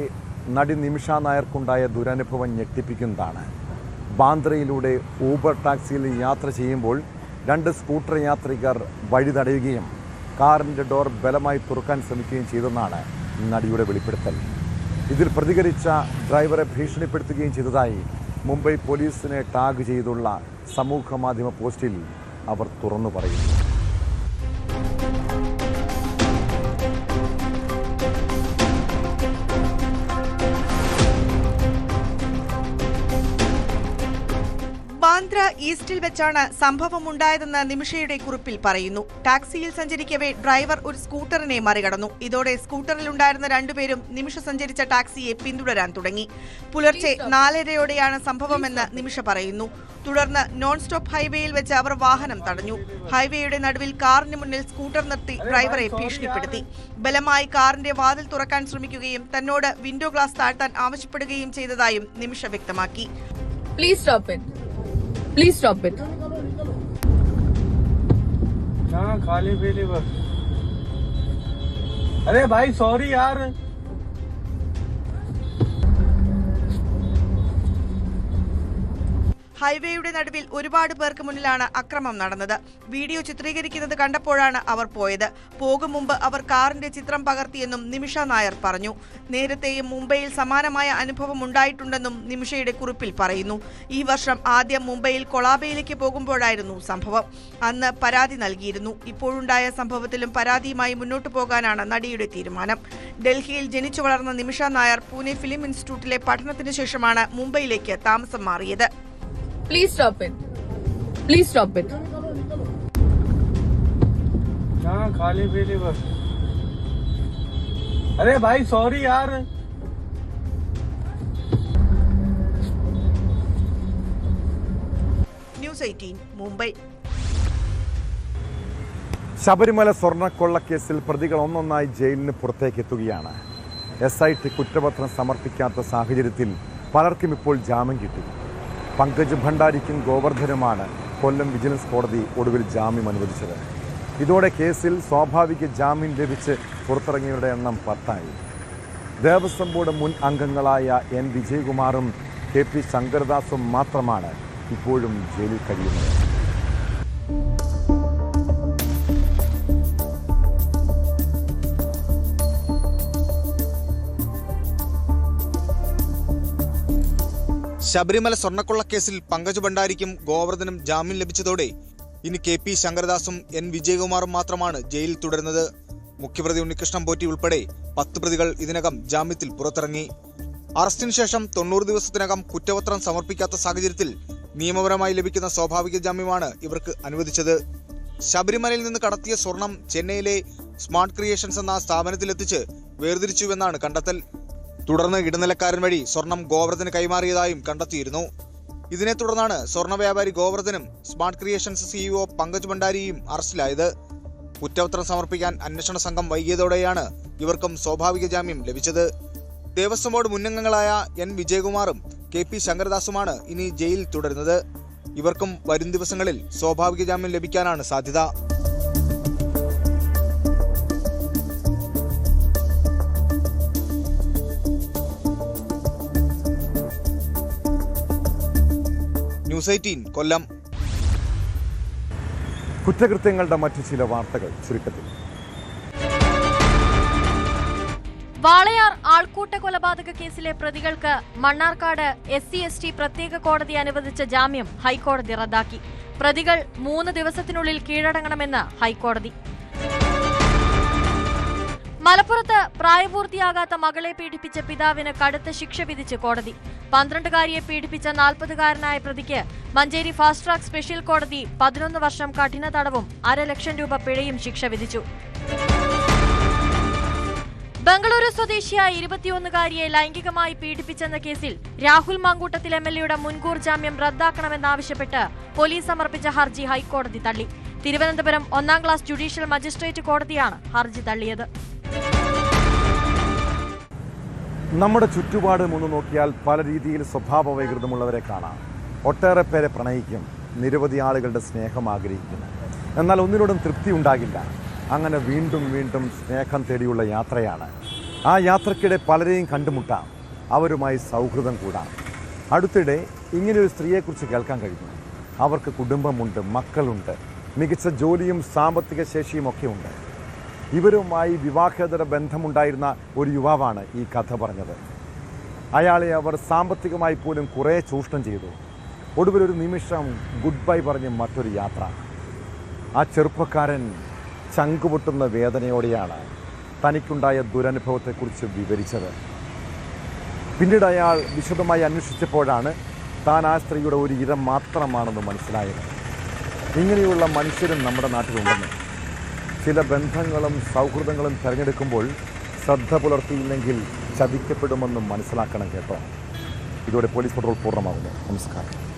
നടി നിമിഷ നായർക്കുണ്ടായ ദുരനുഭവം ഞെട്ടിപ്പിക്കുന്നതാണ്. ബാന്ദ്രയിലൂടെ ഊബർ ടാക്സിയിൽ യാത്ര ചെയ്യുമ്പോൾ 2 സ്കൂട്ടർ യാത്രികർ വഴി തടയുകയും കാറിൻ്റെ ഡോർ ബലമായി തുറക്കാൻ ശ്രമിക്കുകയും ചെയ്തെന്നാണ് നടിയുടെ വെളിപ്പെടുത്തൽ. ഇതിൽ പ്രതികരിച്ച ഡ്രൈവറെ ഭീഷണിപ്പെടുത്തുകയും ചെയ്തതായി മുംബൈ പോലീസിനെ ടാഗ് ചെയ്തുള്ള സമൂഹ മാധ്യമ പോസ്റ്റിൽ അവർ തുറന്നു പറയുന്നു. ബാന്ദ്ര ഈസ്റ്റിൽ വെച്ചാണ് സംഭവമുണ്ടായതെന്ന് നിമിഷയുടെ കുറിപ്പിൽ പറയുന്നു. ടാക്സിയിൽ സഞ്ചരിക്കവേ ഡ്രൈവർ ഒരു സ്കൂട്ടറിനെ മറികടന്നു. ഇതോടെ സ്കൂട്ടറിലുണ്ടായിരുന്ന രണ്ടുപേരും നിമിഷ സഞ്ചരിച്ച ടാക്സിയെ പിന്തുടരാൻ തുടങ്ങി. പുലർച്ചെ 4:30യോടെയാണ് സംഭവമെന്ന് നിമിഷ പറയുന്നു. തുടർന്ന് നോൺ സ്റ്റോപ്പ് ഹൈവേയിൽ വെച്ച് അവർ വാഹനം തടഞ്ഞു. ഹൈവേയുടെ നടുവിൽ കാറിന് മുന്നിൽ സ്കൂട്ടർ നിർത്തി ഡ്രൈവറെ ഭീഷണിപ്പെടുത്തി. ബലമായി കാറിന്റെ വാതിൽ തുറക്കാൻ ശ്രമിക്കുകയും തന്നോട് വിൻഡോ ഗ്ലാസ് താഴ്ത്താൻ ആവശ്യപ്പെടുകയും ചെയ്തതായും നിമിഷ വ്യക്തമാക്കി. Please stop it. Please stop it. हाँ खाली पीली बस. अरे भाई सॉरी यार. ഹൈവേയുടെ നടുവിൽ ഒരുപാട് പേർക്ക് മുന്നിലാണ് അക്രമം നടന്നത്. വീഡിയോ ചിത്രീകരിക്കുന്നത് കണ്ടപ്പോഴാണ് അവർ പോയത്. പോകും മുമ്പ് അവർ കാറിന്റെ ചിത്രം പകർത്തിയെന്നും നിമിഷ നായർ പറഞ്ഞു. നേരത്തെയും മുംബൈയിൽ സമാനമായ അനുഭവം ഉണ്ടായിട്ടുണ്ടെന്നും നിമിഷയുടെ കുറിപ്പിൽ പറയുന്നു. ഈ വർഷം ആദ്യം മുംബൈയിൽ കൊളാബയിലേക്ക് പോകുമ്പോഴായിരുന്നു സംഭവം. അന്ന് പരാതി നൽകിയിരുന്നു. ഇപ്പോഴുണ്ടായ സംഭവത്തിലും പരാതിയുമായി മുന്നോട്ടു പോകാനാണ് നടിയുടെ തീരുമാനം. ഡൽഹിയിൽ ജനിച്ചു വളർന്ന നിമിഷ നായർ പൂനെ ഫിലിം ഇൻസ്റ്റിറ്റ്യൂട്ടിലെ പഠനത്തിന് ശേഷമാണ് മുംബൈയിലേക്ക് താമസം മാറിയത്. Please stop it. Please stop it. हाँ खाली पीली बस. अरे भाई सॉरी यार. ന്യൂസ് 18 മുംബൈ. ശബരിമല സ്വർണ്ണക്കൊള്ളക്കേസിൽ പ്രതികൾ ഒന്നൊന്നായി ജയിലിന് പുറത്തേക്ക് എത്തുകയാണ്. SIT കുറ്റപത്രം സമർപ്പിക്കാത്ത സാഹചര്യത്തിൽ പലർക്കും ഇപ്പോൾ ജാമ്യം കിട്ടി. പങ്കജ് ഭണ്ഡാരിക്കും ഗോവർദ്ധനുമാണ് കൊല്ലം വിജിലൻസ് കോടതി ഒടുവിൽ ജാമ്യം അനുവദിച്ചത്. ഇതോടെ കേസിൽ സ്വാഭാവിക ജാമ്യം ലഭിച്ച് പുറത്തിറങ്ങിയവരുടെ എണ്ണം 10ആയി. ദേവസ്വം ബോർഡ് മുൻ അംഗങ്ങളായ N വിജയകുമാറും KP ശങ്കരദാസും മാത്രമാണ് ഇപ്പോഴും ജയിലിൽ കഴിയുന്നത്. ശബരിമല സ്വർണ്ണക്കൊള്ളക്കേസിൽ പങ്കജ് ഭണ്ഡാരിക്കും ഗോവർദ്ധനും ജാമ്യം ലഭിച്ചതോടെ ഇനി KP ശങ്കരദാസും N വിജയകുമാറും മാത്രമാണ് ജയിലിൽ തുടരുന്നത്. മുഖ്യപ്രതി ഉണ്ണികൃഷ്ണൻ പോറ്റി ഉൾപ്പെടെ 10 പ്രതികൾ ഇതിനകം ജാമ്യത്തിൽ പുറത്തിറങ്ങി. അറസ്റ്റിന് ശേഷം 90 ദിവസത്തിനകം കുറ്റപത്രം സമർപ്പിക്കാത്ത സാഹചര്യത്തിൽ നിയമപരമായി ലഭിക്കുന്ന സ്വാഭാവിക ജാമ്യമാണ് ഇവർക്ക് അനുവദിച്ചത്. ശബരിമലയിൽ നിന്ന് കടത്തിയ സ്വർണം ചെന്നൈയിലെ സ്മാർട്ട് ക്രിയേഷൻസ് എന്ന സ്ഥാപനത്തിലെത്തിച്ച് വേർതിരിച്ചുവെന്നാണ് കണ്ടെത്തൽ. തുടർന്ന് ഇടനിലക്കാരൻ വഴി സ്വർണം ഗോവർദ്ധന് കൈമാറിയതായും കണ്ടെത്തിയിരുന്നു. ഇതിനെ തുടർന്നാണ് സ്വർണ്ണ വ്യാപാരി ഗോവർദ്ധനും സ്മാർട്ട് ക്രിയേഷൻസ് CEO പങ്കജ് ഭണ്ഡാരിയും അറസ്റ്റിലായത്. കുറ്റപത്രം സമർപ്പിക്കാൻ അന്വേഷണ സംഘം വൈകിയതോടെയാണ് ഇവർക്കും സ്വാഭാവിക ജാമ്യം ലഭിച്ചത്. ദേവസ്വം ബോർഡ് മുന്നംഗങ്ങളായ N വിജയകുമാറും KP ശങ്കരദാസുമാണ് ഇനി ജയിലിൽ തുടരുന്നത്. ഇവർക്കും വരും ദിവസങ്ങളിൽ സ്വാഭാവിക ജാമ്യം ലഭിക്കാനാണ് സാധ്യത. ന്യൂസ് 18 കൊല്ലം. കുറ്റകൃത്യങ്ങളുടെ മറ്റു ചില വാർത്തകൾ ചുരുക്കത്തിൽ. വാളയാർ ആൾക്കൂട്ട കൊലപാതക കേസിലെ പ്രതികൾക്ക് മണ്ണാർക്കാട് SC/ST പ്രത്യേക കോടതി അനുവദിച്ച ജാമ്യം ഹൈക്കോടതി റദ്ദാക്കി. പ്രതികൾ 3 ദിവസത്തിനുള്ളിൽ കീഴടങ്ങണമെന്ന് ഹൈക്കോടതി. മലപ്പുറത്ത് പ്രായപൂർത്തിയാകാത്ത മകളെ പീഡിപ്പിച്ച പിതാവിന് കടുത്ത ശിക്ഷ വിധിച്ച് കോടതി. 12കാരിയെ പീഡിപ്പിച്ച 40കാരനായ പ്രതിക്ക് മഞ്ചേരി ഫാസ്റ്റ് ട്രാക്ക് സ്പെഷ്യൽ കോടതി 11 വർഷം കഠിന തടവും 1.5 ലക്ഷം രൂപ പിഴയും ശിക്ഷ വിധിച്ചു. ബംഗളൂരു സ്വദേശിയായ 21കാരിയെ ലൈംഗികമായി പീഡിപ്പിച്ചെന്ന കേസിൽ രാഹുൽ മാങ്കൂട്ടത്തിൽ MLAയുടെ മുൻകൂർ ജാമ്യം റദ്ദാക്കണമെന്നാവശ്യപ്പെട്ട് പോലീസ് സമർപ്പിച്ച ഹർജി ഹൈക്കോടതി തള്ളി. തിരുവനന്തപുരം 1ാം ക്ലാസ് ജുഡീഷ്യൽ മജിസ്ട്രേറ്റ് കോടതിയാണ് ഹർജി തള്ളിയത്. നമ്മുടെ ചുറ്റുപാട് മുന്നു നോക്കിയാൽ പല രീതിയിൽ സ്വഭാവ വൈകൃതമുള്ളവരെ കാണാം. ഒട്ടേറെ പേരെ പ്രണയിക്കും, നിരവധി ആളുകളുടെ സ്നേഹം ആഗ്രഹിക്കുന്നു. എന്നാൽ ഒന്നിനോടും തൃപ്തി ഉണ്ടാകില്ല. അങ്ങനെ വീണ്ടും വീണ്ടും സ്നേഹം തേടിയുള്ള യാത്രയാണ്. ആ യാത്രക്കിടെ പലരെയും കണ്ടുമുട്ടാം, അവരുമായി സൗഹൃദം കൂടാം. അടുത്തിടെ ഇങ്ങനെയൊരു സ്ത്രീയെക്കുറിച്ച് കേൾക്കാൻ കഴിഞ്ഞു. അവർക്ക് കുടുംബമുണ്ട്, മക്കളുണ്ട്, മികച്ച ജോലിയും സാമ്പത്തിക ശേഷിയും ഒക്കെ ഉണ്ട്. ഇവരുമായി വിവാഹേതര ബന്ധമുണ്ടായിരുന്ന ഒരു യുവാവാണ് ഈ കഥ പറഞ്ഞത്. അയാളെ അവർ സാമ്പത്തികമായി പോലും കുറേ ചൂഷണം ചെയ്തു. ഒടുവിലൊരു നിമിഷം ഗുഡ് ബൈ പറഞ്ഞ് മറ്റൊരു യാത്ര. ആ ചെറുപ്പക്കാരൻ ചങ്കുപൊട്ടുന്ന വേദനയോടെയാണ് തനിക്കുണ്ടായ ദുരനുഭവത്തെക്കുറിച്ച് വിവരിച്ചത്. പിന്നീട് അയാൾ വിശദമായി അന്വേഷിച്ചപ്പോഴാണ് താൻ ആ സ്ത്രീയുടെ ഒരു ഇര മാത്രമാണെന്ന് മനസ്സിലായത്. ഇങ്ങനെയുള്ള മനുഷ്യരും നമ്മുടെ നാട്ടിലുണ്ടെന്ന്. ചില ബന്ധങ്ങളും സൗഹൃദങ്ങളും തിരഞ്ഞെടുക്കുമ്പോൾ ശ്രദ്ധ പുലർത്തിയില്ലെങ്കിൽ ചതിക്കപ്പെടുമെന്നും മനസ്സിലാക്കണം കേട്ടോ. ഇതോടെ പോലീസ് പട്രോൾ പൂർണ്ണമാകുന്നു. നമസ്കാരം.